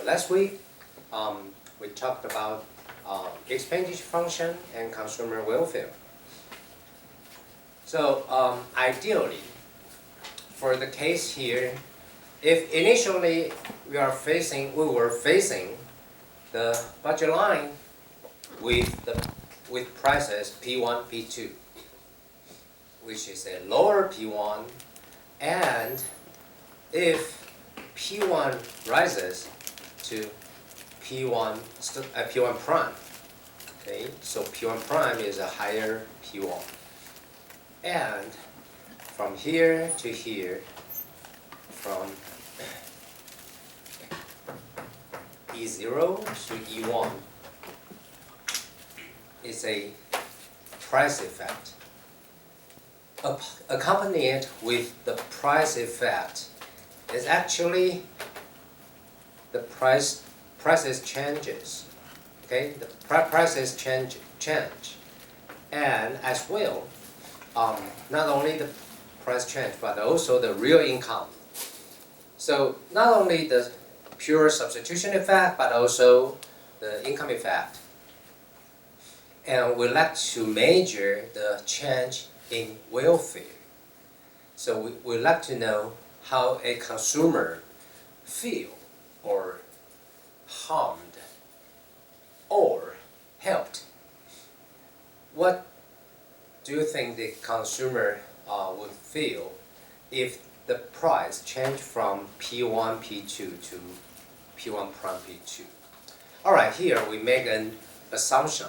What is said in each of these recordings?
last week, we talked about expenditure function and consumer welfare. So ideally, for the case here, if initially we were facing the budget line with prices P1, P2, which is a lower P1, and if P1 rises to P1 prime, okay, so P1 prime is a higher P1, and from here to here, from E0 to E1 is a price effect. Accompanied with the price effect is actually the prices changes. Okay, the prices change, and as well, not only the price change but also the real income. So not only the pure substitution effect but also the income effect. And we like to measure the change in welfare. So we like to know how a consumer feel or harmed or helped. What do you think the consumer would feel if the price changed from P1, P2 to P1 prime P2? Alright, here we make an assumption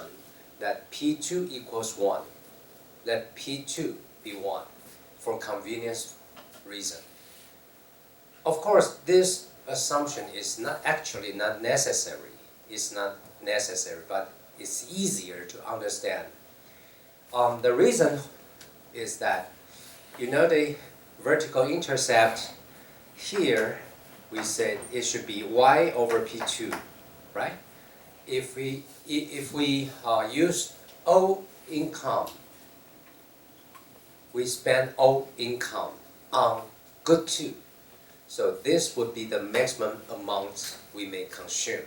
that P2 equals 1. Let P2 be 1 for convenience reason. Of course, this assumption is not necessary. It's not necessary, but it's easier to understand. The reason is that, you know, the vertical intercept here, we said it should be y over P2, right? If we use O income, we spend O income on good 2. So this would be the maximum amount we may consume.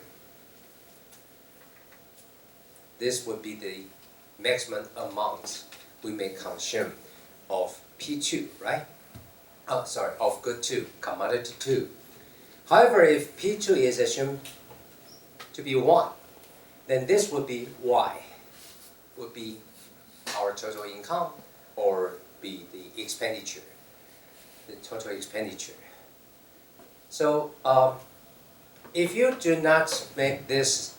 This would be the maximum amount we may consume of P2, right? Of good 2, commodity 2. However, if P2 is assumed to be 1, then this would be Y, would be our total income or be the expenditure, the total expenditure. So if you do not make this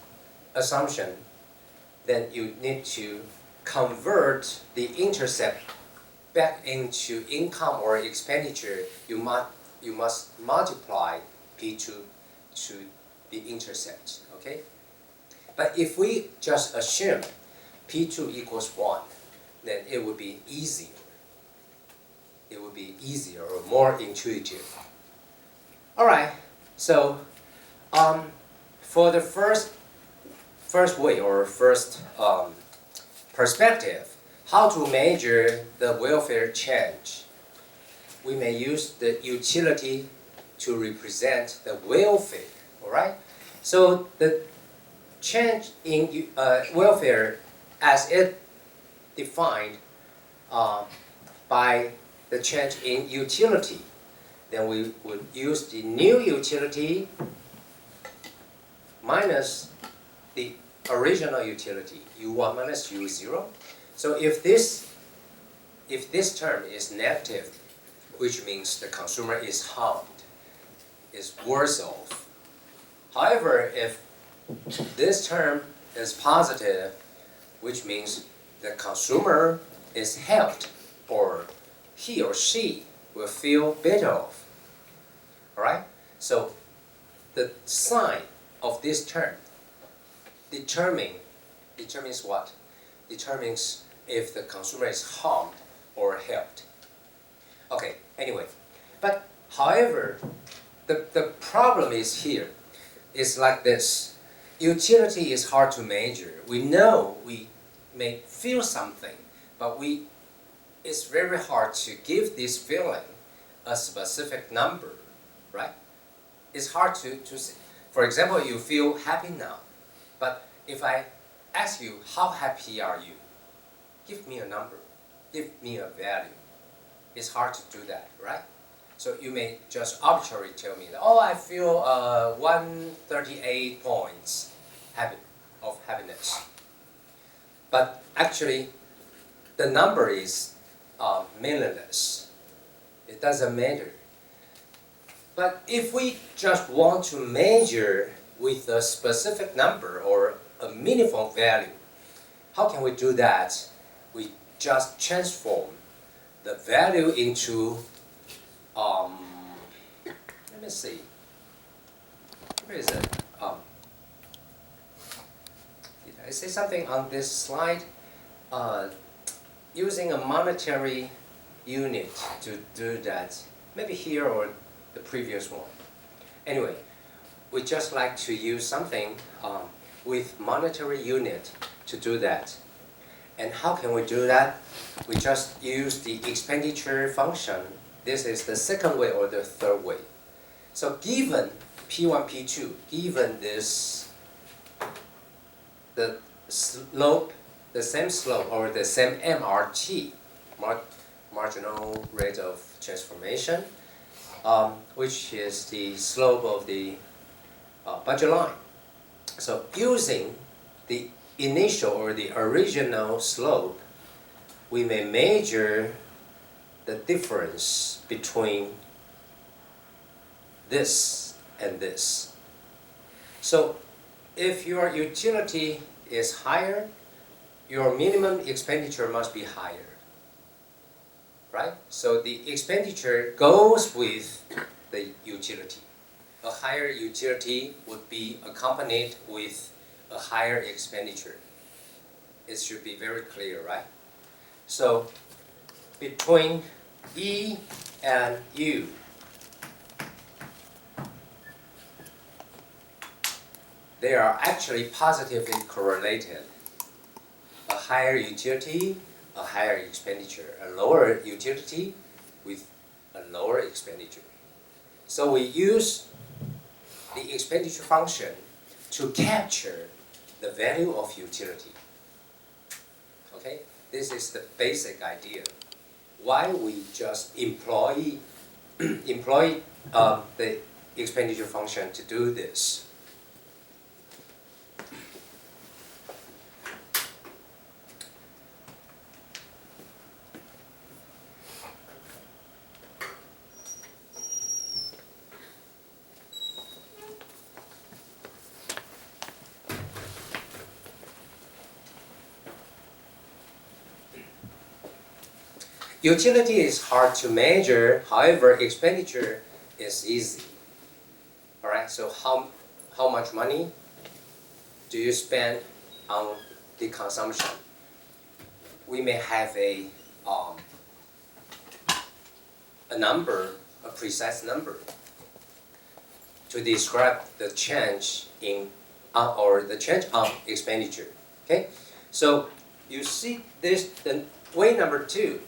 assumption, then you need to convert the intercept back into income or expenditure. You must multiply P2 to the intercept, okay? But if we just assume P2 equals 1, then it would be easier. It would be easier or more intuitive. Alright, so for the first way or first perspective, how to measure the welfare change, we may use the utility to represent the welfare. Alright, so the change in welfare as it defined by the change in utility, then we would use the new utility minus the original utility, U1 minus U0. So if this term is negative, which means the consumer is harmed, is worse off. However, if this term is positive, which means the consumer is helped, or he or she will feel better off. Alright? So the sign of this term determines what? Determines if the consumer is harmed or helped. Okay, anyway. But however, the problem is here. It's like this. Utility is hard to measure. We know we may feel something, but it's very hard to give this feeling a specific number, right? It's hard to see. for example, you feel happy now, but if I ask you, how happy are you? Give me a number, give me a value. It's hard to do that, right? So you may just arbitrarily tell me that, oh, I feel 138 points of happiness. But actually, the number is meaningless. It doesn't matter. But if we just want to measure with a specific number or a meaningful value, how can we do that? We just transform the value into, let me see, where is it? Did I say something on this slide? Using a monetary unit to do that, maybe here or the previous one. Anyway, we just like to use something with monetary unit to do that. And how can we do that? We just use the expenditure function. This is the second way or the third way. So given P1, P2, given this, the slope, the same slope or the same MRT, marginal rate of transformation, which is the slope of the budget line. So using the initial or the original slope, we may measure the difference between this and this. So if your utility is higher, your minimum expenditure must be higher, right? So the expenditure goes with the utility. A higher utility would be accompanied with a higher expenditure. It should be very clear, right? So between E and U, they are actually positively correlated. A higher utility, a higher expenditure. A lower utility with a lower expenditure. So we use the expenditure function to capture the value of utility. Okay? This is the basic idea. Why we just employ the expenditure function to do this. Utility is hard to measure, however, expenditure is easy. Alright, so how much money do you spend on the consumption? We may have a number, a precise number, to describe the change in or the change on expenditure. Okay, so you see this, the way number 2.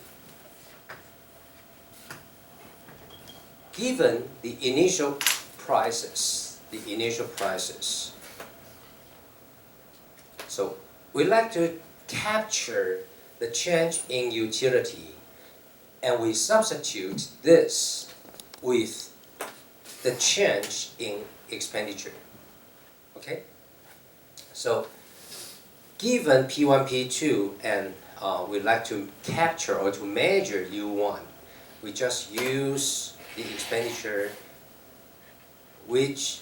Given the initial prices, so we like to capture the change in utility, and we substitute this with the change in expenditure. Okay? So given P1, P2, and we like to capture or to measure U1, we just use the expenditure, which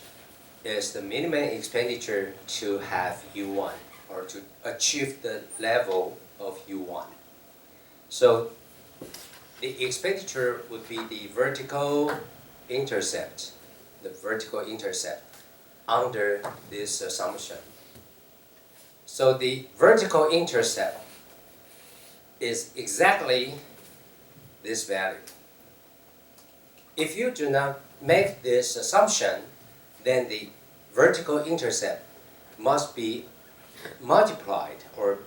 is the minimum expenditure to have U1 or to achieve the level of U1. So the expenditure would be the vertical intercept under this assumption. So the vertical intercept is exactly this value. If you do not make this assumption, then the vertical intercept must be multiplied, or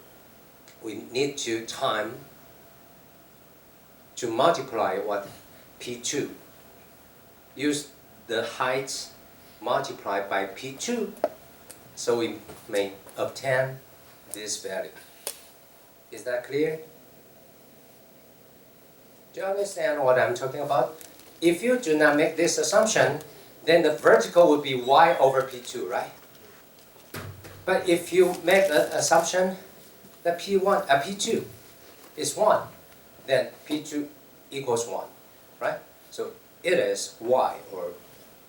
we need to multiply what P2. Use the height multiply by P2, so we may obtain this value. Is that clear? Do you understand what I'm talking about? If you do not make this assumption, then the vertical would be y over P2, right? But if you make the assumption that P2 is 1, then P2 equals 1, right? So it is y, or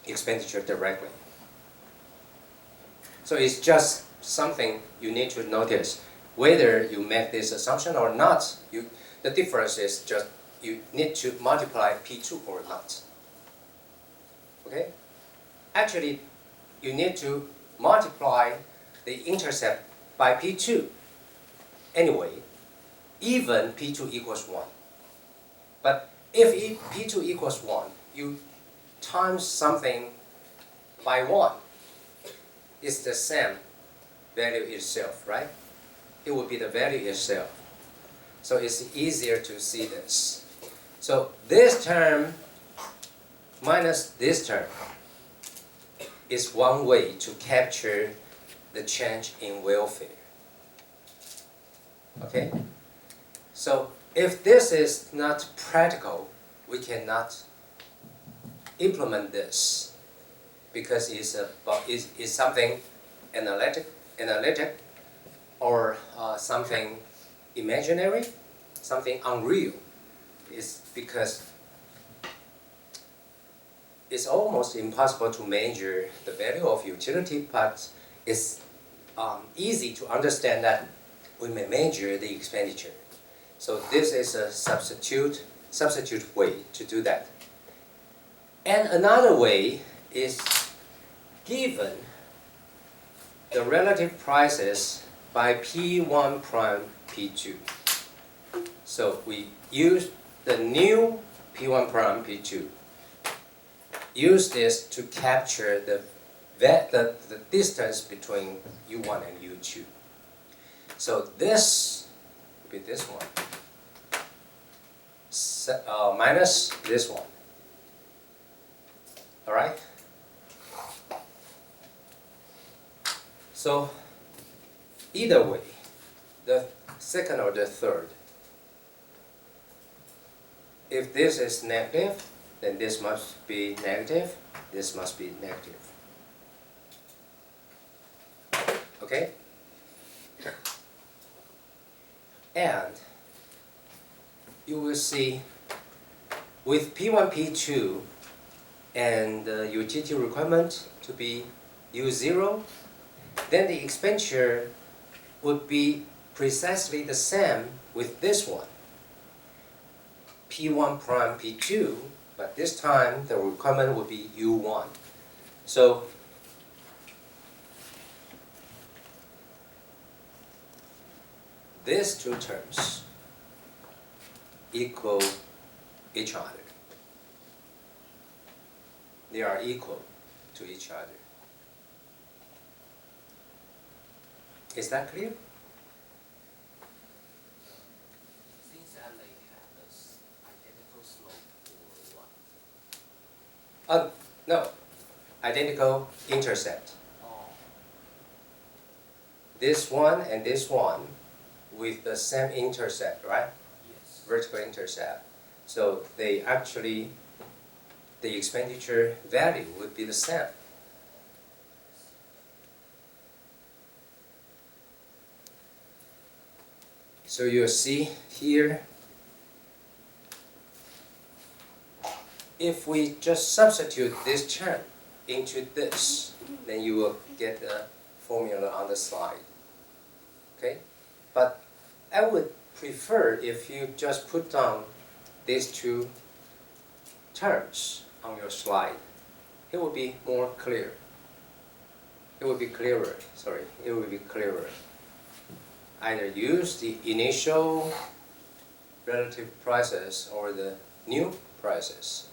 expenditure directly. So it's just something you need to notice. Whether you make this assumption or not, the difference is just you need to multiply P2 or not. Okay? Actually, you need to multiply the intercept by P2 anyway, even P2 equals 1. But if P2 equals 1, you times something by 1. It's the same value itself, right? It would be the value itself. So it's easier to see this. So this term minus this term is one way to capture the change in welfare. Okay? So if this is not practical, we cannot implement this because it's something analytic or something imaginary, something unreal. It's because it's almost impossible to measure the value of utility, but it's easy to understand that we may measure the expenditure. So this is a substitute way to do that. And another way is given the relative prices by P1 prime P2. So we use the new P1 prime P2. Use this to capture the distance between U1 and U2. So this will be this one minus this one. All right? So either way, the second or the third, if this is negative, then this must be negative, this must be negative. Okay? And you will see with P1, P2 and the utility requirement to be U0, then the expenditure would be precisely the same with this one, P1 prime P2, but this time the requirement would be U1. So these two terms equal each other. They are equal to each other. Is that clear? Since they have this identical slope or what? No. Identical intercept. Oh. This one and this one with the same intercept, right? Yes. Vertical intercept. So they actually, the expenditure value would be the same. So you'll see here, if we just substitute this term into this, then you will get the formula on the slide. Okay? But I would prefer if you just put down these two terms on your slide. It will be more clear. It will be clearer, sorry, it will be clearer. Either use the initial relative prices or the new prices.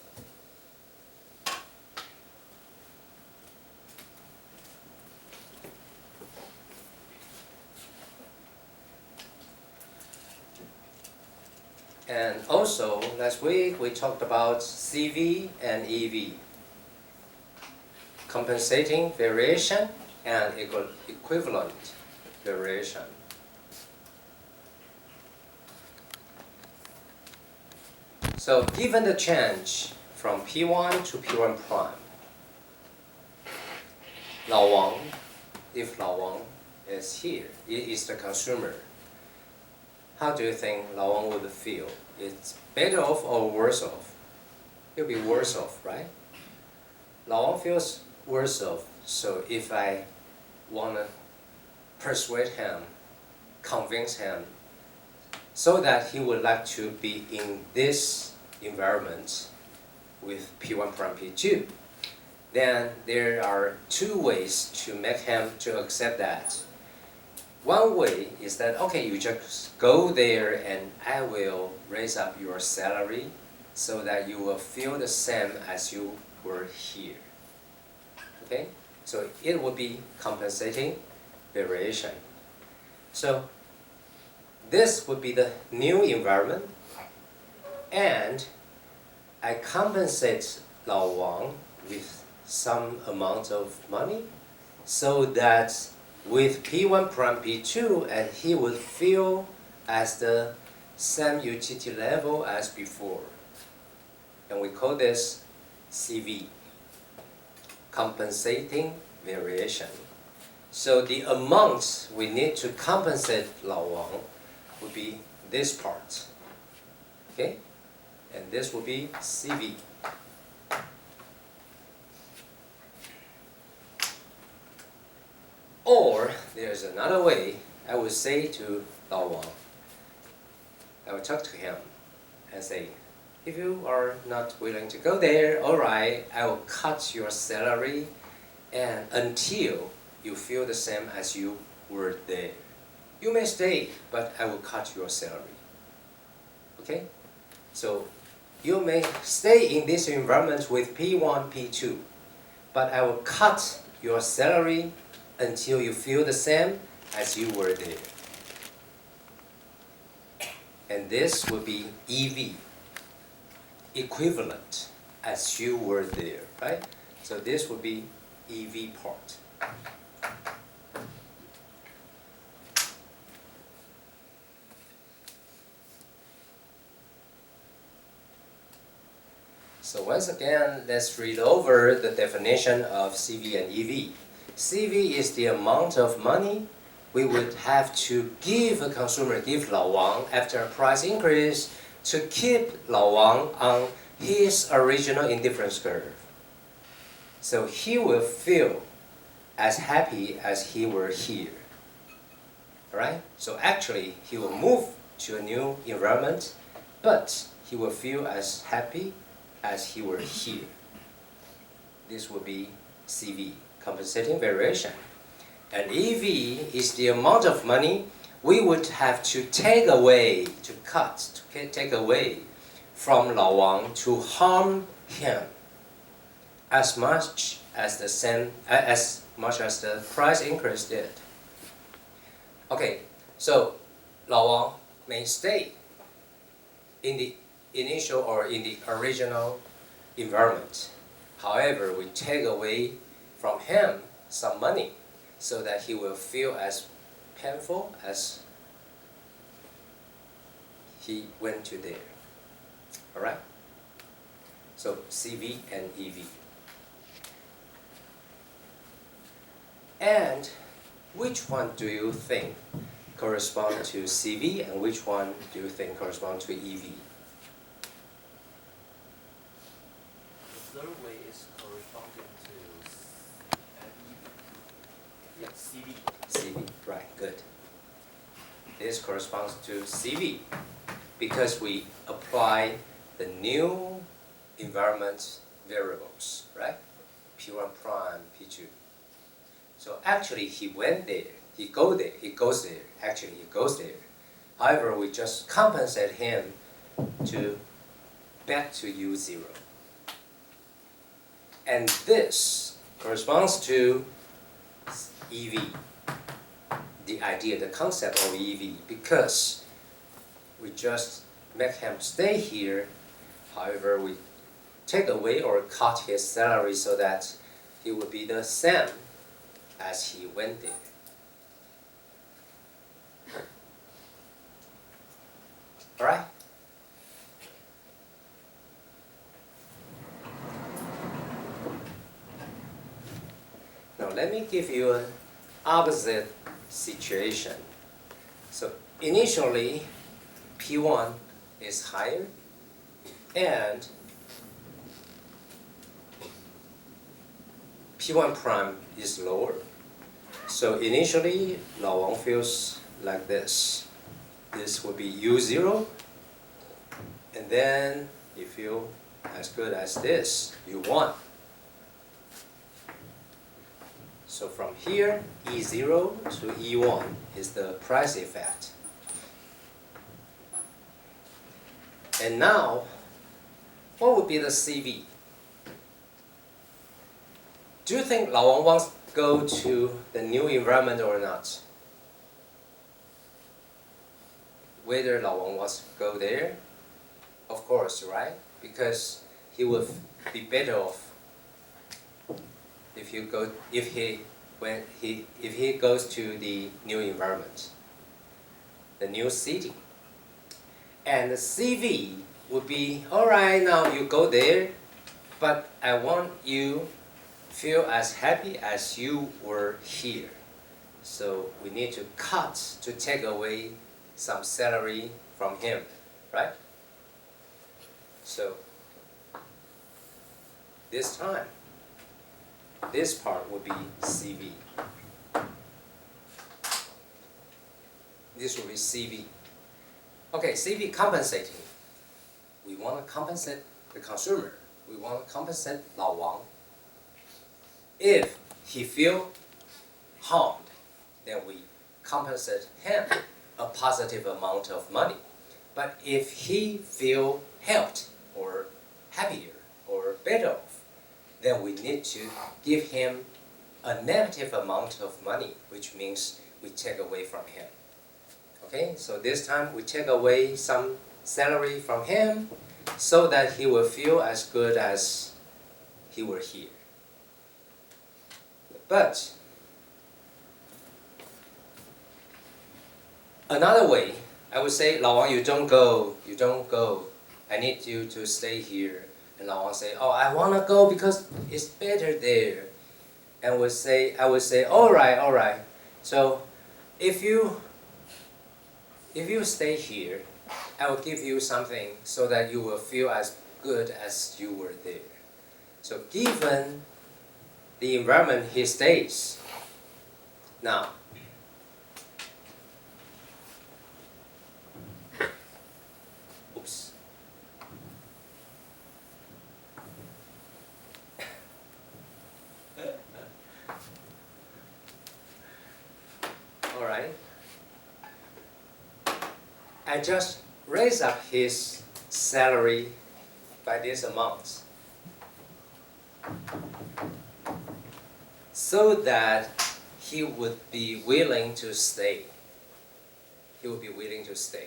And also, last week we talked about CV and EV. compensating variation and equivalent variation. So given the change from P1 to P1 prime, Lao Wang, if Lao Wang is here, is the consumer, how do you think Lao Wang would feel? It's better off or worse off? He'll be worse off, right? Lao Wang feels worse off, so if I want to persuade him, convince him, so that he would like to be in this environment with P1 prime P2, then there are two ways to make him to accept that. One way is that, okay, you just go there and I will raise up your salary so that you will feel the same as you were here. Okay? So it would be compensating variation. So this would be the new environment, and I compensate Lao Wang with some amount of money so that with P1 prime P2, and he would feel as the same utility level as before. And we call this CV, compensating variation. So the amount we need to compensate Lao Wang would be this part. Okay? And this will be CV. Or there's another way. I would say to Lao Wang, I would talk to him and say, if you are not willing to go there, all right, I will cut your salary and until you feel the same as you were there. You may stay, but I will cut your salary. Okay? So you may stay in this environment with P1, P2, but I will cut your salary until you feel the same as you were there. And this will be EV, equivalent as you were there, right? So this will be EV part. So once again, let's read over the definition of CV and EV. CV is the amount of money we would have to give a consumer, give Lao Wang after a price increase to keep Lao Wang on his original indifference curve. So he will feel as happy as he were here. Alright? So actually, he will move to a new environment, but he will feel as happy as he were here. This will be CV, compensating variation. And EV is the amount of money we would have to take away, to cut, to take away from Lao Wang to harm him as much as the price increase did. Okay, so Lao Wang may stay in the initial or in the original environment. However, we take away from him some money so that he will feel as painful as he went to there. Alright? So CV and EV. And which one do you think correspond to CV and which one do you think correspond to EV? The third way is corresponding to yeah, CV. CV, right, good. This corresponds to CV because we apply the new environment variables, right? P1 prime, P2. So actually he went there, he goes there, actually he goes there. However, we just compensate him to back to U0. And this corresponds to EV, the idea, the concept of EV, because we just make him stay here. However, we take away or cut his salary so that it would be the same as he went there. Alright? Now let me give you an opposite situation. So initially, P1 is higher and P1 prime is lower. So initially, Lao Wang feels like this. This would be U0, and then you feel as good as this, U1. So from here, E0 to E1 is the price effect. And now, what would be the CV? Do you think Lao Wang wants to go to the new environment or not? Whether Lao Wang wants to go there? Of course, right? Because he would be better off if he goes to the new environment, the new city. And the CV would be, alright, now you go there, but I want you feel as happy as you were here. So we need to cut to take away some salary from him, right? So this time, this part would be CV. This will be CV. Okay, CV compensating. We want to compensate the consumer. We want to compensate Lao Wang. If he feel harmed, then we compensate him a positive amount of money. But if he feel helped or happier or better off, then we need to give him a negative amount of money, which means we take away from him. Okay, so this time we take away some salary from him so that he will feel as good as he were here. But another way, I would say, Lao Wang, you don't go. I need you to stay here. And Lao Wang say, oh, I want to go because it's better there. And I would say, all right. So if you stay here, I will give you something so that you will feel as good as you were there. So given the environment he stays, now, oops. All right. I just raise up his salary by this amount so that he would be willing to stay. He would be willing to stay.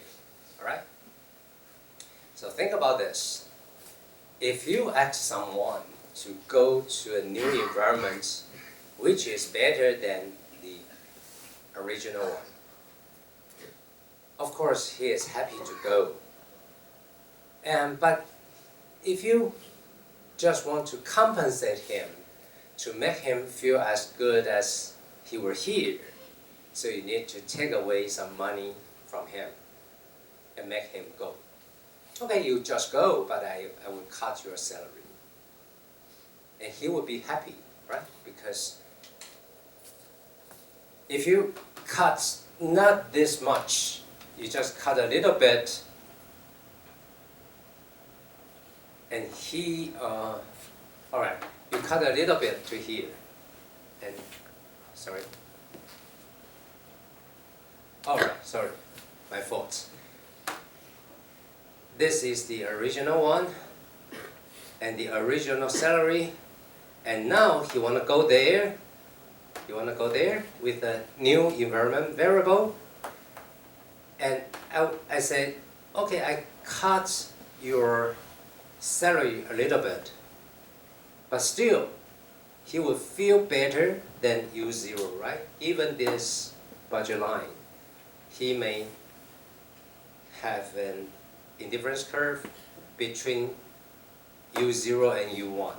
All right? So think about this. If you ask someone to go to a new environment which is better than the original one, of course, he is happy to go. But if you just want to compensate him, to make him feel as good as he were here, so you need to take away some money from him and make him go. Okay, you just go, but I will cut your salary. And he will be happy, right? Because if you cut not this much, you just cut a little bit, and all right, you cut a little bit to here, and, sorry. All right, sorry, my fault. This is the original one, and the original salary, and now you want to go there. You want to go there with a new environment variable. And I said, okay, I cut your salary a little bit, but still, he will feel better than U0, right? Even this budget line, he may have an indifference curve between U0 and U1.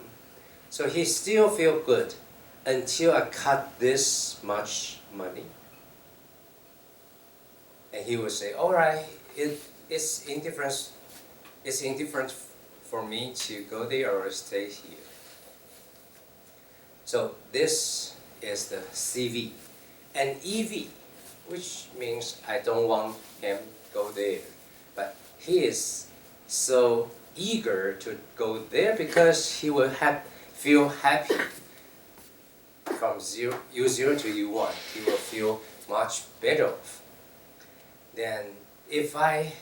So he still feel good until I cut this much money. And he will say, all right, it's indifferent for me to go there or stay here. So this is the CV. And EV, which means I don't want him to go there. But he is so eager to go there because he will feel happy. From U0 to U1, he will feel much better off. Then if I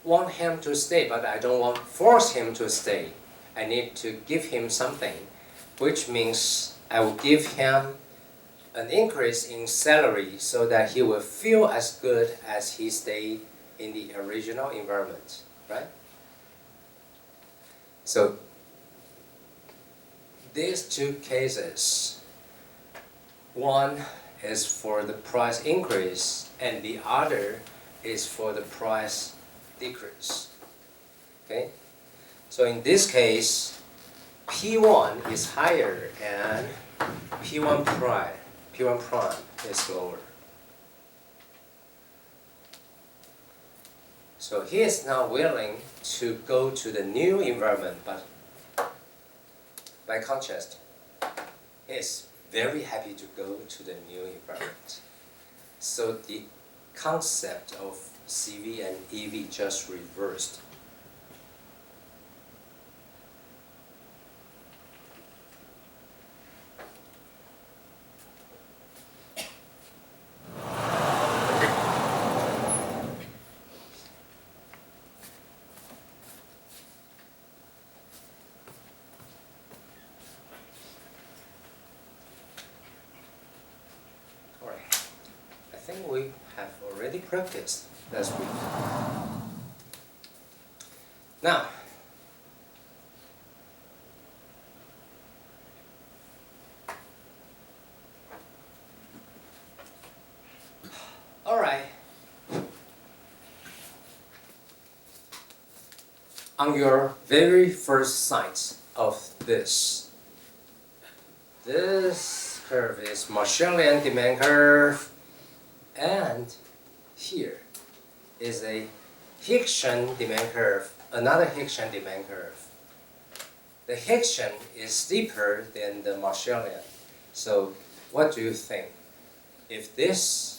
want him to stay, but I don't want to force him to stay, I need to give him something, which means I will give him an increase in salary so that he will feel as good as he stayed in the original environment, right? So these two cases, one is for the price increase and the other is for the price decrease. Okay? So in this case, P1 is higher and P1 prime is lower. So he is now willing to go to the new environment, but by contrast, he is very happy to go to the new environment. So the concept of CV and EV just reversed. I think we have already practiced last week. Now, all right. On your very first sight of this curve is Marshallian demand curve. And here is a Hickshian demand curve, another Hickshian demand curve. The Hickshian is steeper than the Marshallian. So what do you think? If this